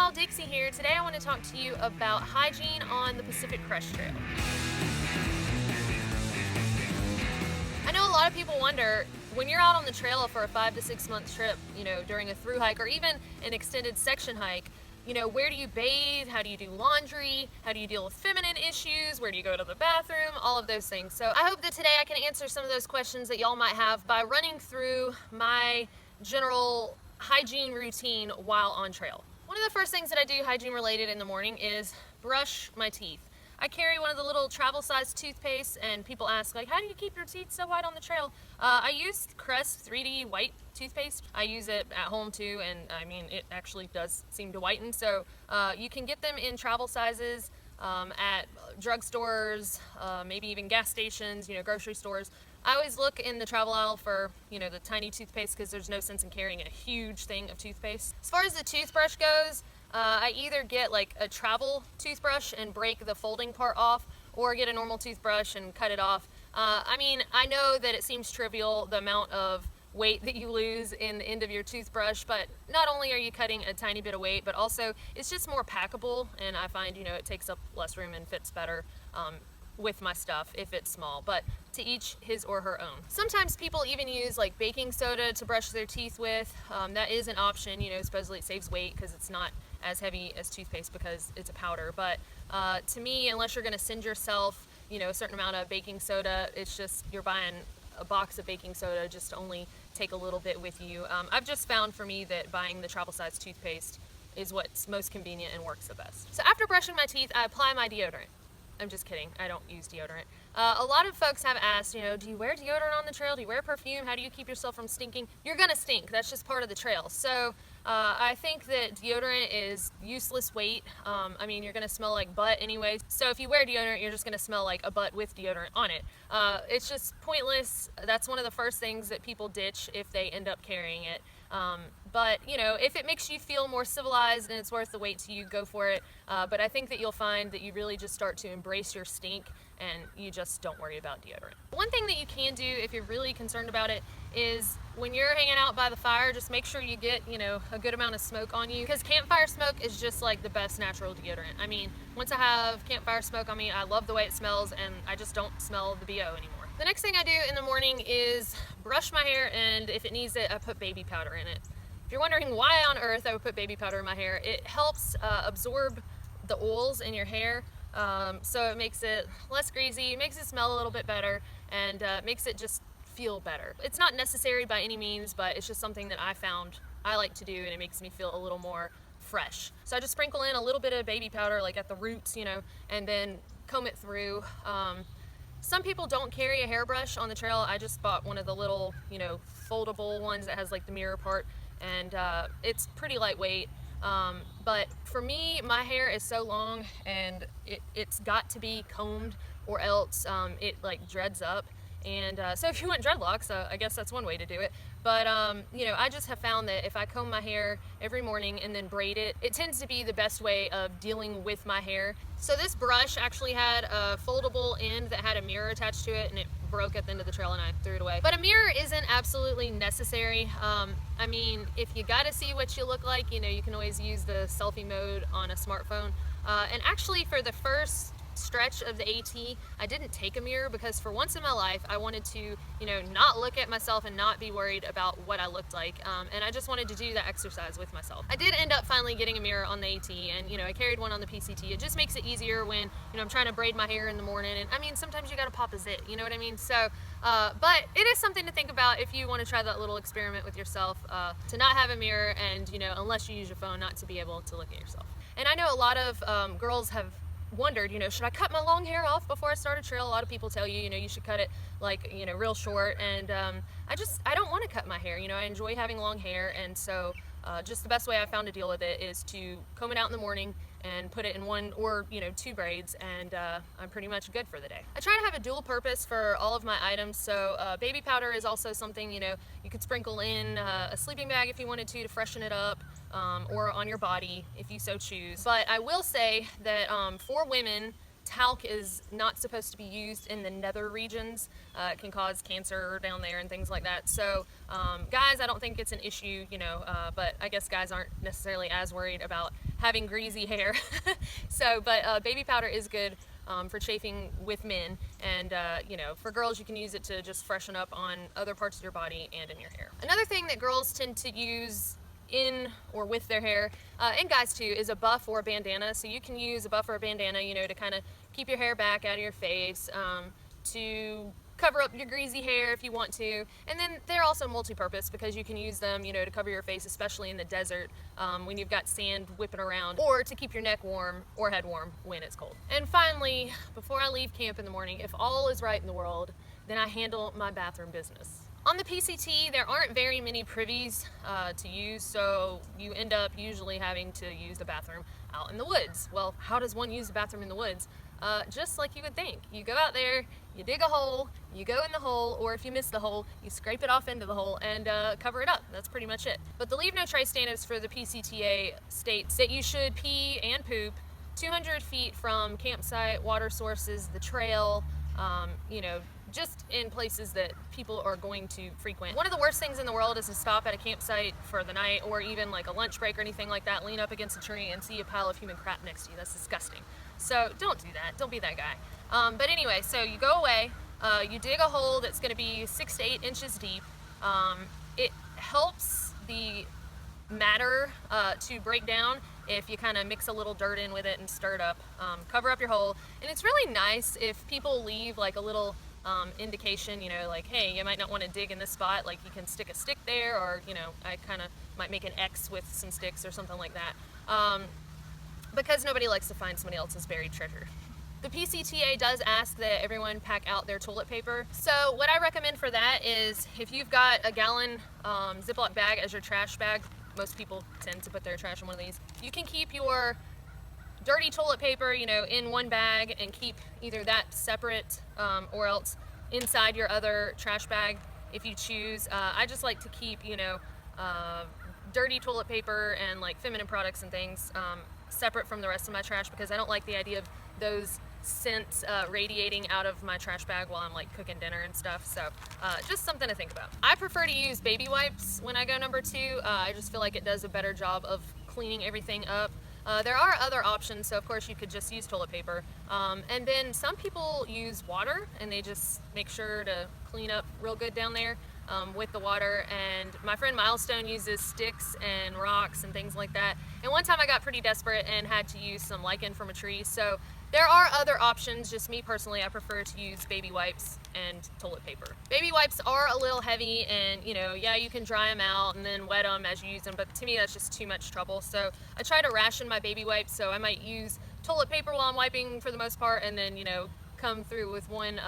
y'all, Dixie here. Today I want to talk to you about hygiene on the Pacific Crest Trail. I know a lot of people wonder, when you're out on the trail for a 5 to 6 month trip, during a through hike or even an extended section hike, where do you bathe? How do you do laundry? How do you deal with feminine issues? Where do you go to the bathroom? All of those things. So I hope that today I can answer some of those questions that y'all might have by running through my general hygiene routine while on trail. One of the first things that I do hygiene related in the morning is brush my teeth. I carry one of the little travel size toothpaste, and people ask, like, how do you keep your teeth so white on the trail? I use Crest 3D white toothpaste. I use it at home too, and I mean, it actually does seem to whiten. So you can get them in travel sizes at drugstores, maybe even gas stations, grocery stores. I always look in the travel aisle for, the tiny toothpaste, because there's no sense in carrying a huge thing of toothpaste. As far as the toothbrush goes, I either get like a travel toothbrush and break the folding part off, or get a normal toothbrush and cut it off. I know that it seems trivial, the amount of weight that you lose in the end of your toothbrush, but not only are you cutting a tiny bit of weight, but also it's just more packable, and I find, it takes up less room and fits better with my stuff if it's small, but to each his or her own. Sometimes people even use like baking soda to brush their teeth with. That is an option, supposedly it saves weight because it's not as heavy as toothpaste because it's a powder, but to me, unless you're going to send yourself a certain amount of baking soda, it's just you're buying a box of baking soda just to only take a little bit with you. I've just found for me that buying the travel size toothpaste is what's most convenient and works the best. So after brushing my teeth, I apply my deodorant. I'm just kidding, I don't use deodorant. A lot of folks have asked, do you wear deodorant on the trail? Do you wear perfume? How do you keep yourself from stinking? You're gonna stink, that's just part of the trail. So I think that deodorant is useless weight. You're gonna smell like butt anyway. So if you wear deodorant, you're just gonna smell like a butt with deodorant on it. It's just pointless. That's one of the first things that people ditch if they end up carrying it. But if it makes you feel more civilized and it's worth the wait to you, go for it. But I think that you'll find that you really just start to embrace your stink and you just don't worry about deodorant. One thing that you can do if you're really concerned about it is when you're hanging out by the fire, just make sure you get, a good amount of smoke on you, because campfire smoke is just like the best natural deodorant. Once I have campfire smoke on me, I love the way it smells and I just don't smell the BO anymore. The next thing I do in the morning is brush my hair, and if it needs it, I put baby powder in it. If you're wondering why on earth I would put baby powder in my hair, it helps absorb the oils in your hair, so it makes it less greasy, makes it smell a little bit better, and makes it just feel better. It's not necessary by any means, but it's just something that I found I like to do, and it makes me feel a little more fresh. So I just sprinkle in a little bit of baby powder, like at the roots, and then comb it through. Some people don't carry a hairbrush on the trail. I just bought one of the little, foldable ones that has like the mirror part, and it's pretty lightweight. But for me, my hair is so long and it's got to be combed, or else it like dreads up. And so if you want dreadlocks, I guess that's one way to do it. But, I just have found that if I comb my hair every morning and then braid it, it tends to be the best way of dealing with my hair. So this brush actually had a foldable end that had a mirror attached to it, and it broke at the end of the trail and I threw it away. But a mirror isn't absolutely necessary. If you gotta see what you look like, you can always use the selfie mode on a smartphone. And actually for the first stretch of the AT, I didn't take a mirror, because for once in my life I wanted to not look at myself and not be worried about what I looked like, and I just wanted to do that exercise with myself. I did end up finally getting a mirror on the AT, and I carried one on the PCT. It just makes it easier when I'm trying to braid my hair in the morning, and sometimes you gotta pop a zit, you know what I mean? So but it is something to think about if you want to try that little experiment with yourself, to not have a mirror, and unless you use your phone, not to be able to look at yourself. And I know a lot of girls have wondered, should I cut my long hair off before I start a trail? A lot of people tell you, you should cut it like, real short, and I don't want to cut my hair. I enjoy having long hair, and so just the best way I found to deal with it is to comb it out in the morning and put it in one or 2 braids, and I'm pretty much good for the day. I try to have a dual purpose for all of my items, so baby powder is also something you could sprinkle in a sleeping bag if you wanted to freshen it up, or on your body if you so choose. But I will say that for women, talc is not supposed to be used in the nether regions. It can cause cancer down there and things like that. So guys, I don't think it's an issue, you know, but I guess guys aren't necessarily as worried about having greasy hair. So, but baby powder is good for chafing with men, and you know, for girls you can use it to just freshen up on other parts of your body and in your hair. Another thing that girls tend to use in or with their hair, and guys too, is a buff or a bandana. So you can use a buff or a bandana, you know, to kind of keep your hair back out of your face, to cover up your greasy hair if you want to. And then they're also multi-purpose because you can use them, you know, to cover your face, especially in the desert when you've got sand whipping around, or to keep your neck warm or head warm when it's cold. And finally, before I leave camp in the morning, if all is right in the world, then I handle my bathroom business. On the PCT, there aren't very many privies to use, so you end up usually having to use the bathroom out in the woods. Well, how does one use the bathroom in the woods? Just like you would think. You go out there, you dig a hole, you go in the hole, or if you miss the hole, you scrape it off into the hole and cover it up. That's pretty much it. But the Leave No Trace standards for the PCTA states that you should pee and poop 200 feet from campsite, water sources, the trail, you know, just in places that people are going to frequent. One of the worst things in the world is to stop at a campsite for the night, or even like a lunch break or anything like that, lean up against a tree and see a pile of human crap next to you. That's disgusting. So don't do that. Don't be that guy. But anyway, so you go away, you dig a hole that's going to be 6 to 8 inches deep. It helps the matter to break down if you kind of mix a little dirt in with it and stir it up. Cover up your hole. And it's really nice if people leave like a little indication, you know, like, hey, you might not want to dig in this spot, like you can stick a stick there, or, you know, I kind of might make an X with some sticks or something like that, because nobody likes to find somebody else's buried treasure. The PCTA does ask that everyone pack out their toilet paper. So what I recommend for that is, if you've got a gallon Ziploc bag as your trash bag, most people tend to put their trash in one of these, you can keep your dirty toilet paper, you know, in one bag and keep either that separate or else inside your other trash bag if you choose. I just like to keep, you know, dirty toilet paper and like feminine products and things separate from the rest of my trash, because I don't like the idea of those scents radiating out of my trash bag while I'm like cooking dinner and stuff. So just something to think about. I prefer to use baby wipes when I go number 2. I just feel like it does a better job of cleaning everything up. There are other options, so of course you could just use toilet paper. And then some people use water, and they just make sure to clean up real good down there with the water. And my friend Milestone uses sticks and rocks and things like that. And one time I got pretty desperate and had to use some lichen from a tree. So there are other options. Just me personally, I prefer to use baby wipes and toilet paper. Baby wipes are a little heavy, and you know, yeah, you can dry them out and then wet them as you use them, but to me that's just too much trouble. So I try to ration my baby wipes, so I might use toilet paper while I'm wiping for the most part, and then, you know, come through with one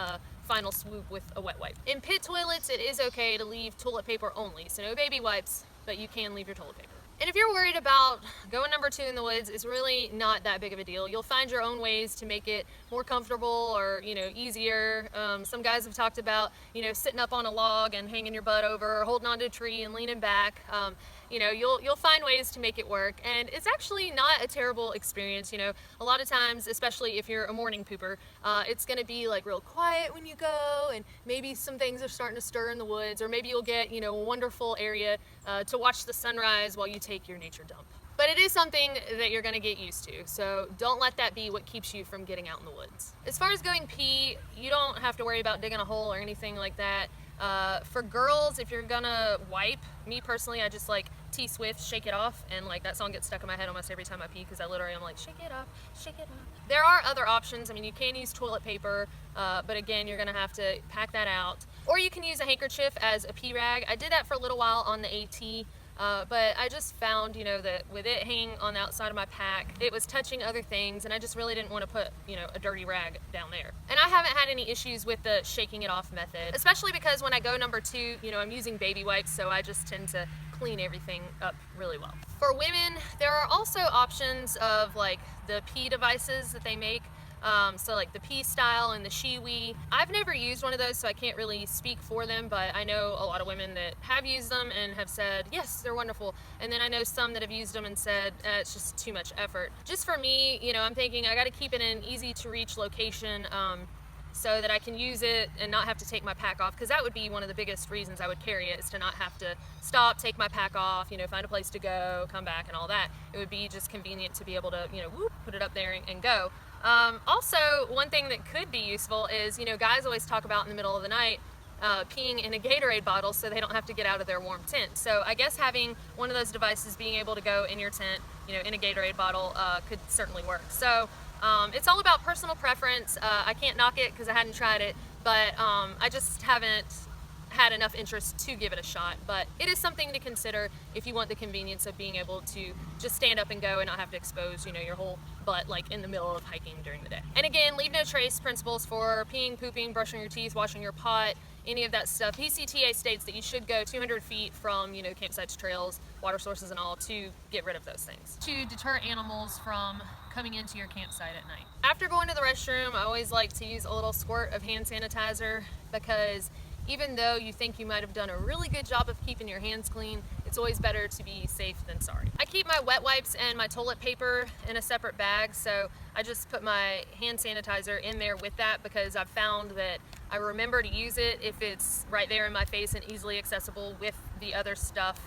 final swoop with a wet wipe. In pit toilets, it is okay to leave toilet paper only, so no baby wipes, but you can leave your toilet paper. And if you're worried about going number 2 in the woods, it's really not that big of a deal. You'll find your own ways to make it more comfortable or, you know, easier. Some guys have talked about, you know, sitting up on a log and hanging your butt over, or holding onto a tree and leaning back. You know, you'll find ways to make it work, and it's actually not a terrible experience. You know, a lot of times, especially if you're a morning pooper, it's going to be like real quiet when you go, and maybe some things are starting to stir in the woods, or maybe you'll get, you know, a wonderful area to watch the sunrise while you take your nature dump. But it is something that you're going to get used to, so don't let that be what keeps you from getting out in the woods. As far as going pee, you don't have to worry about digging a hole or anything like that. For girls, if you're gonna wipe, me personally, I just like T-Swift, Shake It Off, and like that song gets stuck in my head almost every time I pee, because I literally am like, shake it off, shake it off. There are other options. I mean, you can use toilet paper, but again, you're gonna have to pack that out. Or you can use a handkerchief as a pee rag. I did that for a little while on the AT, but I just found, you know, that with it hanging on the outside of my pack, it was touching other things, and I just really didn't want to put, you know, a dirty rag down there. And I haven't had any issues with the shaking it off method, especially because when I go number 2, you know, I'm using baby wipes, so I just tend to clean everything up really well. For women, there are also options of like the pee devices that they make. So like the P style and the Shiwi. I've never used one of those, so I can't really speak for them, but I know a lot of women that have used them and have said, yes, they're wonderful. And then I know some that have used them and said, it's just too much effort. Just for me, you know, I'm thinking I got to keep it in an easy to reach location, so that I can use it and not have to take my pack off, because that would be one of the biggest reasons I would carry it, is to not have to stop, take my pack off, you know, find a place to go, come back and all that. It would be just convenient to be able to, you know, whoop, put it up there and go. Also, one thing that could be useful is, you know, guys always talk about in the middle of the night peeing in a Gatorade bottle so they don't have to get out of their warm tent. So I guess having one of those devices being able to go in your tent, you know, in a Gatorade bottle could certainly work. So it's all about personal preference. I can't knock it because I hadn't tried it, but I just haven't had enough interest to give it a shot. But it is something to consider if you want the convenience of being able to just stand up and go and not have to expose, you know, your whole butt like in the middle of hiking during the day. And again, leave no trace principles for peeing, pooping, brushing your teeth, washing your pot, any of that stuff. PCTA states that you should go 200 feet from, you know, campsites, trails, water sources and all to get rid of those things, to deter animals from coming into your campsite at night. After going to the restroom, I always like to use a little squirt of hand sanitizer, because even though you think you might have done a really good job of keeping your hands clean, it's always better to be safe than sorry. I keep my wet wipes and my toilet paper in a separate bag, so I just put my hand sanitizer in there with that, because I've found that I remember to use it if it's right there in my face and easily accessible with the other stuff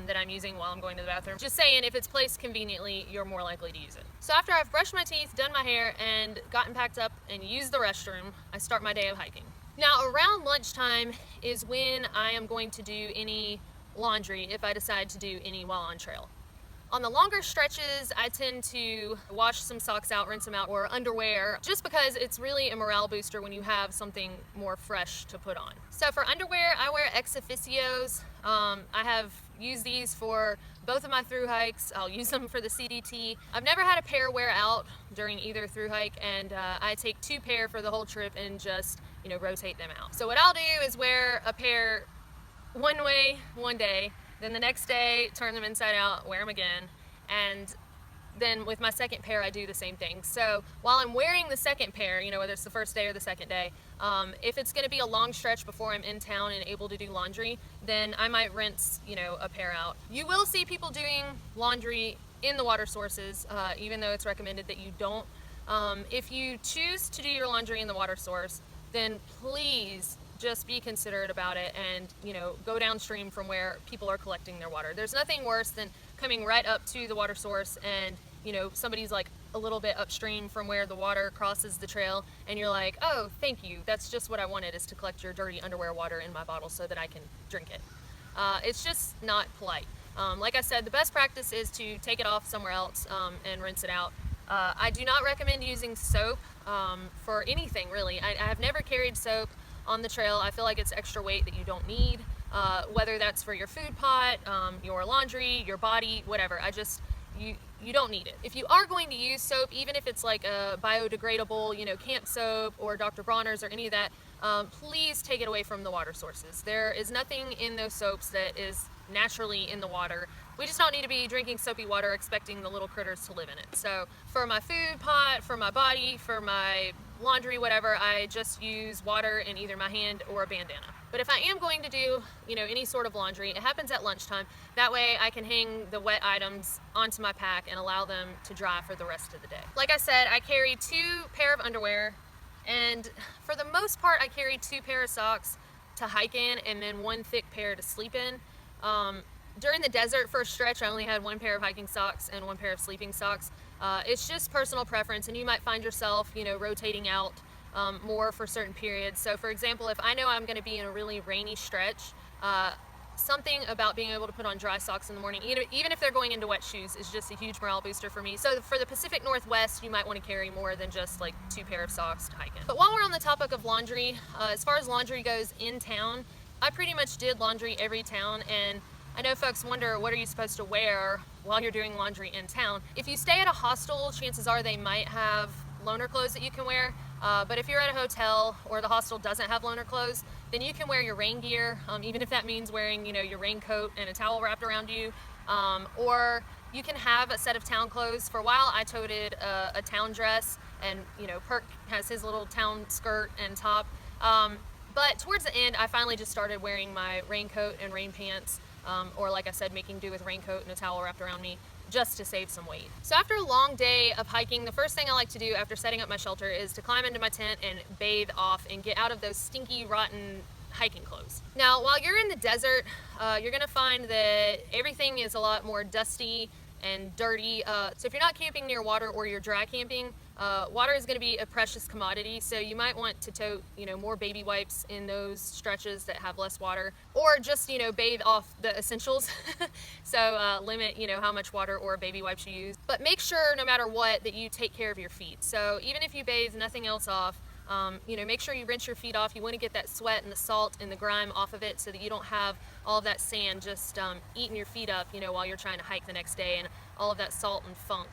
that I'm using while I'm going to the bathroom. Just saying, if it's placed conveniently, you're more likely to use it. So after I've brushed my teeth, done my hair, and gotten packed up and used the restroom, I start my day of hiking. Now around lunchtime is when I am going to do any laundry, if I decide to do any while on trail. On the longer stretches, I tend to wash some socks out, rinse them out, or underwear, just because it's really a morale booster when you have something more fresh to put on. So for underwear, I wear ex officios. I have used these for both of my through hikes. I'll use them for the CDT. I've never had a pair wear out during either through hike, and I take 2 pair for the whole trip and just, you know, rotate them out. So what I'll do is wear a pair one way one day, then the next day turn them inside out, wear them again, and then with my second pair I do the same thing. So while I'm wearing the second pair, you know, whether it's the first day or the second day, if it's going to be a long stretch before I'm in town and able to do laundry, then I might rinse, you know, a pair out. You will see people doing laundry in the water sources, even though it's recommended that you don't. If you choose to do your laundry in the water source, then please just be considerate about it and, you know, go downstream from where people are collecting their water. There's nothing worse than coming right up to the water source and, you know, somebody's like a little bit upstream from where the water crosses the trail, and you're like, oh, thank you, that's just what I wanted, is to collect your dirty underwear water in my bottle so that I can drink it. It's just not polite. Like I said, the best practice is to take it off somewhere else and rinse it out. I do not recommend using soap for anything really. I have never carried soap on the trail. I feel like it's extra weight that you don't need, whether that's for your food pot, your laundry, your body, whatever. You don't need it. If you are going to use soap, even if it's like a biodegradable, you know, camp soap or Dr. Bronner's or any of that, please take it away from the water sources. There is nothing in those soaps that is naturally in the water. We just don't need to be drinking soapy water expecting the little critters to live in it. So for my food pot, for my body, for my laundry, whatever, I just use water in either my hand or a bandana. But if I am going to do, you know, any sort of laundry, it happens at lunchtime. That way I can hang the wet items onto my pack and allow them to dry for the rest of the day. Like I said, I carry 2 pair of underwear, and for the most part I carry 2 pair of socks to hike in and then 1 thick pair to sleep in. During the desert for a stretch, I only had 1 pair of hiking socks and 1 pair of sleeping socks. It's just personal preference, and you might find yourself, you know, rotating out more for certain periods. So for example, if I know I'm going to be in a really rainy stretch, something about being able to put on dry socks in the morning, even if they're going into wet shoes, is just a huge morale booster for me. So for the Pacific Northwest, you might want to carry more than just like 2 pair of socks to hike in. But while we're on the topic of laundry, as far as laundry goes in town, I pretty much did laundry every town, and I know folks wonder, what are you supposed to wear while you're doing laundry in town? If you stay at a hostel, chances are they might have loaner clothes that you can wear. But if you're at a hotel or the hostel doesn't have loaner clothes, then you can wear your rain gear, even if that means wearing, you know, your raincoat and a towel wrapped around you. Or You can have a set of town clothes. For a while I toted a town dress, and you know, Perk has his little town skirt and top. But towards the end I finally just started wearing my raincoat and rain pants, or like I said, making do with raincoat and a towel wrapped around me, just to save some weight. So after a long day of hiking, the first thing I like to do after setting up my shelter is to climb into my tent and bathe off and get out of those stinky, rotten hiking clothes. Now, while you're in the desert, you're gonna find that everything is a lot more dusty and dirty. So if you're not camping near water or you're dry camping, water is going to be a precious commodity, so you might want to tote, you know, more baby wipes in those stretches that have less water, or just, you know, bathe off the essentials. So limit, you know, how much water or baby wipes you use. But make sure, no matter what, that you take care of your feet. So even if you bathe nothing else off, you know, make sure you rinse your feet off. You want to get that sweat and the salt and the grime off of it so that you don't have all of that sand just eating your feet up, you know, while you're trying to hike the next day, and all of that salt and funk.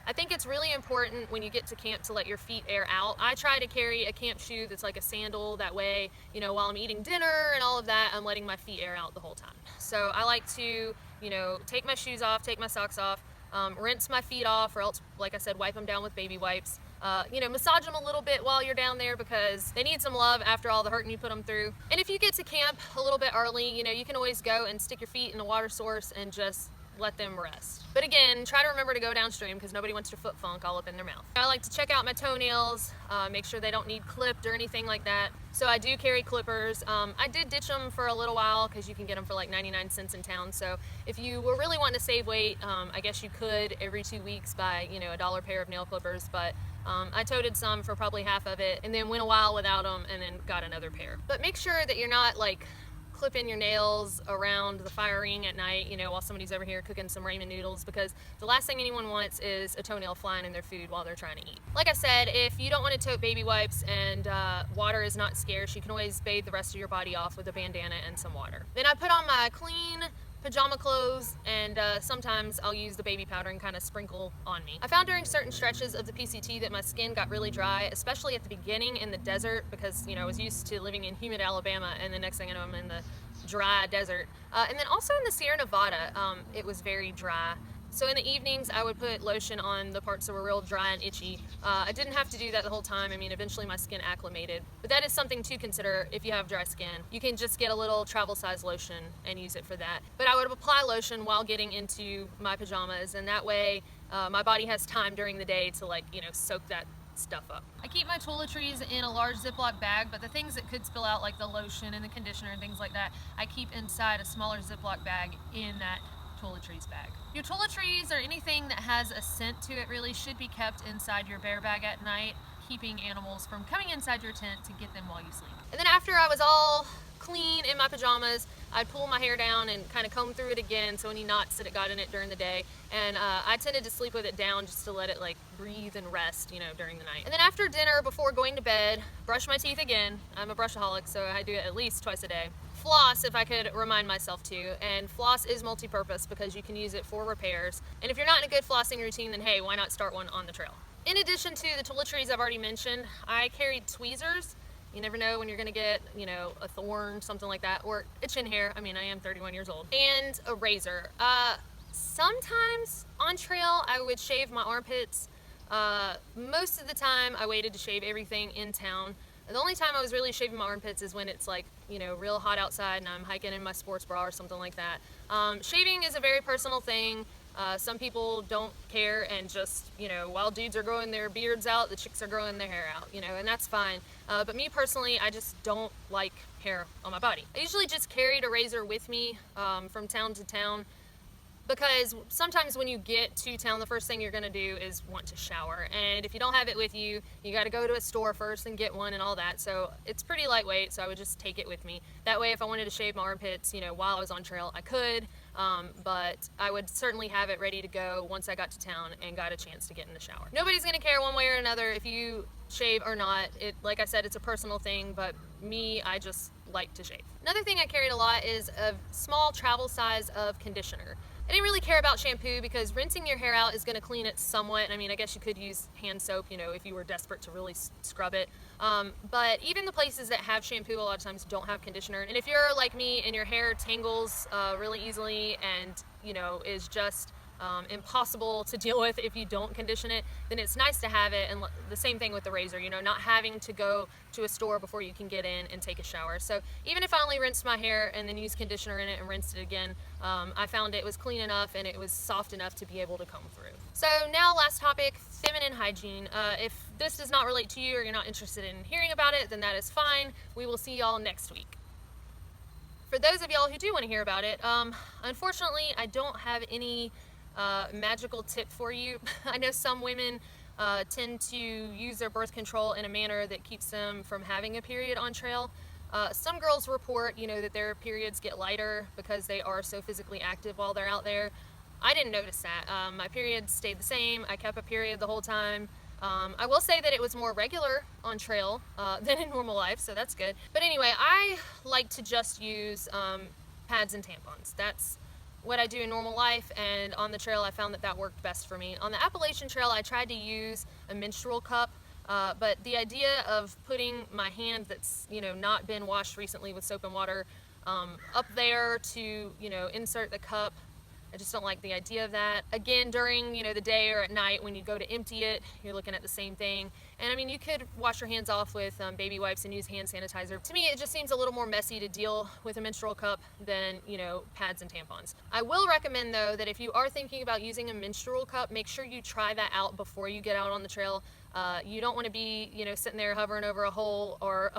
I think it's really important when you get to camp to let your feet air out. I try to carry a camp shoe that's like a sandal. That way, you know, while I'm eating dinner and all of that, I'm letting my feet air out the whole time. So I like to, you know, take my shoes off, take my socks off, rinse my feet off, or else, like I said, wipe them down with baby wipes. You know, massage them a little bit while you're down there because they need some love after all the hurting you put them through. And if you get to camp a little bit early, you know, you can always go and stick your feet in a water source and just let them rest. But again, try to remember to go downstream because nobody wants your foot funk all up in their mouth. I like to check out my toenails, make sure they don't need clipped or anything like that. So I do carry clippers. I did ditch them for a little while because you can get them for like 99 cents in town. So if you were really wanting to save weight, I guess you could every 2 weeks buy, you know, $1 pair of nail clippers. But I toted some for probably half of it and then went a while without them and then got another pair. But make sure that you're not like clipping your nails around the fire ring at night, you know, while somebody's over here cooking some ramen noodles, because the last thing anyone wants is a toenail flying in their food while they're trying to eat. Like I said, if you don't want to tote baby wipes and water is not scarce, you can always bathe the rest of your body off with a bandana and some water. Then I put on my clean pajama clothes, and sometimes I'll use the baby powder and kind of sprinkle on me. I found during certain stretches of the PCT that my skin got really dry, especially at the beginning in the desert, because, you know, I was used to living in humid Alabama, and the next thing I know I'm in the dry desert. And then also in the Sierra Nevada, it was very dry. So in the evenings, I would put lotion on the parts that were real dry and itchy. I didn't have to do that the whole time. I mean, eventually my skin acclimated. But that is something to consider if you have dry skin. You can just get a little travel size lotion and use it for that. But I would apply lotion while getting into my pajamas, and that way my body has time during the day to, like, you know, soak that stuff up. I keep my toiletries in a large Ziploc bag, but the things that could spill out, like the lotion and the conditioner and things like that, I keep inside a smaller Ziploc bag in that toiletries bag. Your toiletries or anything that has a scent to it really should be kept inside your bear bag at night, keeping animals from coming inside your tent to get them while you sleep. And then after I was all clean in my pajamas, I'd pull my hair down and kind of comb through it again, so any knots that it got in it during the day, and I tended to sleep with it down just to let it like breathe and rest, you know, during the night. And then after dinner, before going to bed, brush my teeth again. I'm a brushaholic, so I do it at least twice a day. Floss if I could remind myself to, and floss is multi-purpose because you can use it for repairs. And if you're not in a good flossing routine, then hey, why not start one on the trail? In addition to the toiletries I've already mentioned, I carried tweezers. You never know when you're gonna get, you know, a thorn, something like that, or itching hair. I mean, I am 31 years old. And a razor. Sometimes on trail I would shave my armpits. Most of the time I waited to shave everything in town. The only time I was really shaving my armpits is when it's like, you know, real hot outside and I'm hiking in my sports bra or something like that. Shaving is a very personal thing. Some people don't care and just, you know, while dudes are growing their beards out, the chicks are growing their hair out, you know, and that's fine. But me personally, I just don't like hair on my body. I usually just carried a razor with me from town to town, because sometimes when you get to town, the first thing you're gonna do is want to shower. And if you don't have it with you, you gotta go to a store first and get one and all that. So it's pretty lightweight, so I would just take it with me. That way, if I wanted to shave my armpits, you know, while I was on trail, I could. But I would certainly have it ready to go once I got to town and got a chance to get in the shower. Nobody's gonna care one way or another if you shave or not. Like I said, it's a personal thing, but me, I just like to shave. Another thing I carried a lot is a small travel size of conditioner. I didn't really care about shampoo because rinsing your hair out is going to clean it somewhat. I mean, I guess you could use hand soap, you know, if you were desperate to really scrub it. But even the places that have shampoo a lot of times don't have conditioner. And if you're like me and your hair tangles really easily and, you know, is just impossible to deal with if you don't condition it, then it's nice to have it. And the same thing with the razor, you know, not having to go to a store before you can get in and take a shower. So even if I only rinsed my hair and then used conditioner in it and rinsed it again, I found it was clean enough and it was soft enough to be able to comb through. So now last topic, feminine hygiene. If this does not relate to you or you're not interested in hearing about it, then that is fine. We will see y'all next week. For those of y'all who do want to hear about it, unfortunately I don't have any magical tip for you. I know some women tend to use their birth control in a manner that keeps them from having a period on trail. Some girls report, you know, that their periods get lighter because they are so physically active while they're out there. I didn't notice that. My periods stayed the same. I kept a period the whole time. I will say that it was more regular on trail than in normal life, so that's good. But anyway, I like to just use pads and tampons. That's what I do in normal life, and on the trail I found that that worked best for me. On the Appalachian Trail I tried to use a minstrel cup, but the idea of putting my hand that's, you know, not been washed recently with soap and water up there to, you know, insert the cup, I just don't like the idea of that. Again, during, you know, the day or at night when you go to empty it, you're looking at the same thing. And I mean, you could wash your hands off with baby wipes and use hand sanitizer. To me, it just seems a little more messy to deal with a menstrual cup than, you know, pads and tampons. I will recommend though that if you are thinking about using a menstrual cup, make sure you try that out before you get out on the trail. You don't want to be, you know, sitting there hovering over a hole or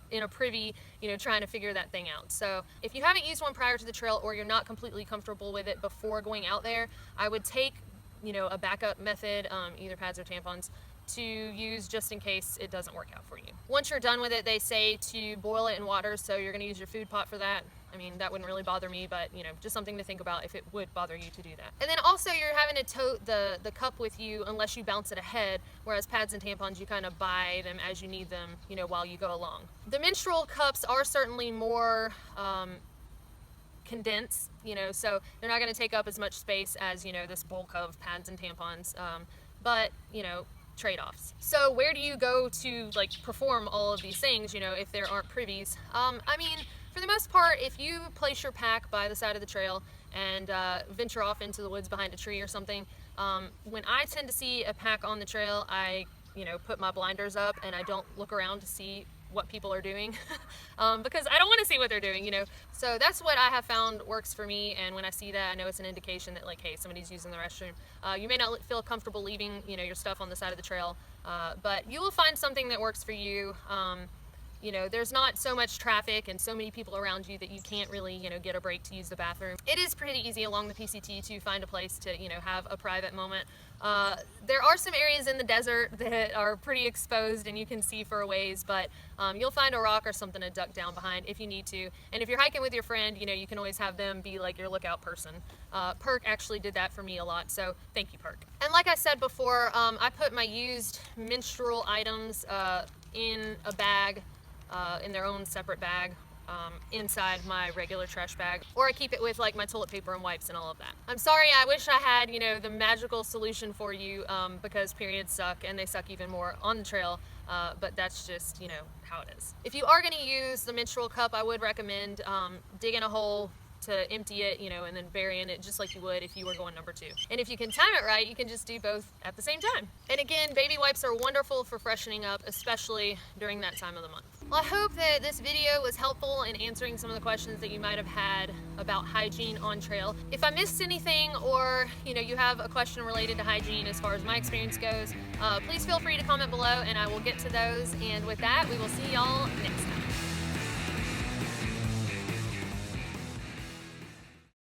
in a privy, you know, trying to figure that thing out. So if you haven't used one prior to the trail or you're not completely comfortable with it before going out there, I would take, you know, a backup method, either pads or tampons, to use just in case it doesn't work out for you. Once you're done with it, they say to boil it in water, so you're going to use your food pot for that. I mean, that wouldn't really bother me, but, you know, just something to think about if it would bother you to do that. And then also you're having to tote the cup with you unless you bounce it ahead, whereas pads and tampons, you kind of buy them as you need them, you know, while you go along. The menstrual cups are certainly more condensed, you know, so they're not going to take up as much space as, you know, this bulk of pads and tampons, but, you know, trade-offs. So where do you go to, like, perform all of these things, you know, if there aren't privies? I mean, for the most part, if you place your pack by the side of the trail and venture off into the woods behind a tree or something, when I tend to see a pack on the trail, I, you know, put my blinders up and I don't look around to see what people are doing because I don't want to see what they're doing, you know. So that's what I have found works for me, and when I see that, I know it's an indication that, like, hey, somebody's using the restroom. You may not feel comfortable leaving, you know, your stuff on the side of the trail, but you will find something that works for you. You know, there's not so much traffic and so many people around you that you can't really, you know, get a break to use the bathroom. It is pretty easy along the PCT to find a place to, you know, have a private moment. There are some areas in the desert that are pretty exposed and you can see for a ways, but you'll find a rock or something to duck down behind if you need to. And if you're hiking with your friend, you know, you can always have them be like your lookout person. Perk actually did that for me a lot, so thank you, Perk. And like I said before, I put my used menstrual items in a bag, in their own separate bag, inside my regular trash bag, or I keep it with, like, my toilet paper and wipes and all of that. I'm sorry, I wish I had, you know, the magical solution for you, because periods suck, and they suck even more on the trail, but that's just, you know, how it is. If you are going to use the menstrual cup, I would recommend digging a hole to empty it, you know, and then burying it just like you would if you were going number 2. And if you can time it right, you can just do both at the same time. And again, baby wipes are wonderful for freshening up, especially during that time of the month. Well, I hope that this video was helpful in answering some of the questions that you might have had about hygiene on trail. If I missed anything, or, you know, you have a question related to hygiene as far as my experience goes, please feel free to comment below and I will get to those. And with that, we will see y'all next time.